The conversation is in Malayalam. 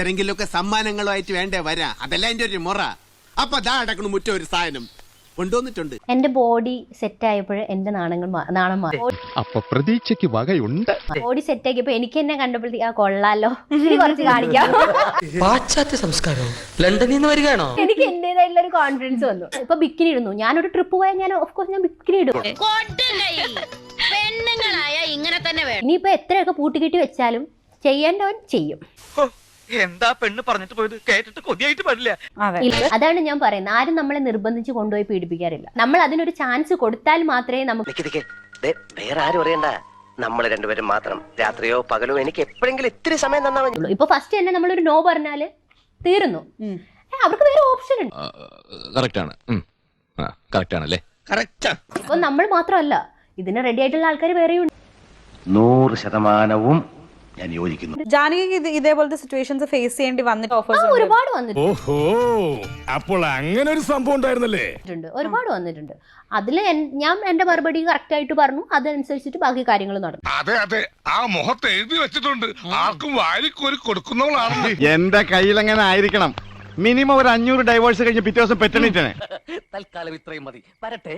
എന്തെങ്കിലുമൊക്കെ സമ്മാനങ്ങളുമായിട്ട് വേണ്ടേ വരാ, അതല്ല എന്റെ ഒരു മുറ. അപ്പൊ ദാ അടക്കണ മുറ്റ ഒരു സാധനം കൊണ്ടുവന്നിട്ടുണ്ട്. എന്റെ ബോഡി സെറ്റ് ആയപ്പോൾ എന്റെ നാണം മാറി. അപ്പൊ പ്രതീക്ഷയ്ക്ക് വകയുണ്ട്. ബോഡി സെറ്റ് ആക്കിയപ്പോ എനിക്ക് എന്നെ കണ്ടപ്പോഴത്തേക്ക് ആ കൊള്ളാലോ, ഇനി കുറച്ച് കാണിക്കാം. പാശ്ചാത്യ സംസ്കാരം ലണ്ടനിൽ നിന്ന് വരികയാണോ? എനിക്ക് എന്റേതായിട്ടുള്ള ഒരു കോൺഫിഡൻസ് വന്നു. ഇപ്പൊ ബിക്കിനി ഇടുന്നു, ഞാനൊരു ട്രിപ്പ് പോയാൽ ഞാൻ ഓഫ് കോഴ്സ് ഞാൻ ബിക്കിനി ഇടും. പെണ്ണുങ്ങളായ ഇങ്ങനെ തന്നെ വേണം. ഇനിയിപ്പോ എത്രയൊക്കെ പൂട്ടിക്കെട്ടി വെച്ചാലും ചെയ്യേണ്ടവൻ ചെയ്യും. എന്താ പെണ്ണ് പറഞ്ഞിട്ട് പോയത് കേട്ടിട്ട് കൊതിയായിട്ട് പാടില്ല. അതാണ് ഞാൻ പറയുന്നത്, ആരും നമ്മളെ നിർബന്ധിച്ച് കൊണ്ടുപോയി പീഡിപ്പിക്കാറില്ല. നമ്മൾ അതിനൊരു ചാൻസ് കൊടുത്താൽ മാത്രമേ നമുക്ക്. വേറെ ആരും അറിയണ്ട, നമ്മൾ രണ്ടുപേരും മാത്രം. രാത്രിയോ പകലോ എനിക്ക് എപ്പോഴെങ്കിലും ഇത്തിരി സമയം തന്നാ മതി. ഇപ്പൊ ഫസ്റ്റ് തന്നെ നമ്മളൊരു നോ പറഞ്ഞാല് തീർന്നു. അവർക്ക് വേറെ ഓപ്ഷൻ ഉണ്ട്. കറക്റ്റ് ആണല്ലേ? ഇപ്പൊ നമ്മൾ മാത്രമല്ല, ഇതിന് റെഡി ആയിട്ടുള്ള ആൾക്കാർ വേറെയും ഉണ്ട്. 100% ഞാൻ യോജിക്കുന്നു. ജാനകിക്ക് ഇതേപോലത്തെ സിറ്റുവേഷൻസ് ഫേസ് ചെയ്യേണ്ടി വന്നിട്ട് ഒരുപാട് വന്നിട്ടുണ്ട്. ഓഹോ, അപ്പോൾ അങ്ങനെ ഒരു സംഭവം ഉണ്ടായിരുന്നല്ലേ? ഒരുപാട് വന്നിട്ടുണ്ട്. അതില് ഞാൻ എന്റെ മറുപടി കറക്റ്റ് ആയിട്ട് പറഞ്ഞു, അതനുസരിച്ചിട്ട് ബാക്കി കാര്യങ്ങൾ നടന്നു. അതെ അതെ, ആ മുഖത്ത് എഴുതി വെച്ചിട്ടുണ്ട്, ആർക്കും വാരിക്കോരി കൊടുക്കുന്നവളാണ്. എന്റെ കയ്യിൽ അങ്ങനെ ആയിരിക്കണം. മിനിമം ഒരു 500 ഡൈവേഴ്സ് കഴിഞ്ഞ് പിറ്റേ ദിവസം പെറ്റണിട്ടാണ്. തൽക്കാലം ഇത്രയും മതി. വരട്ടെ.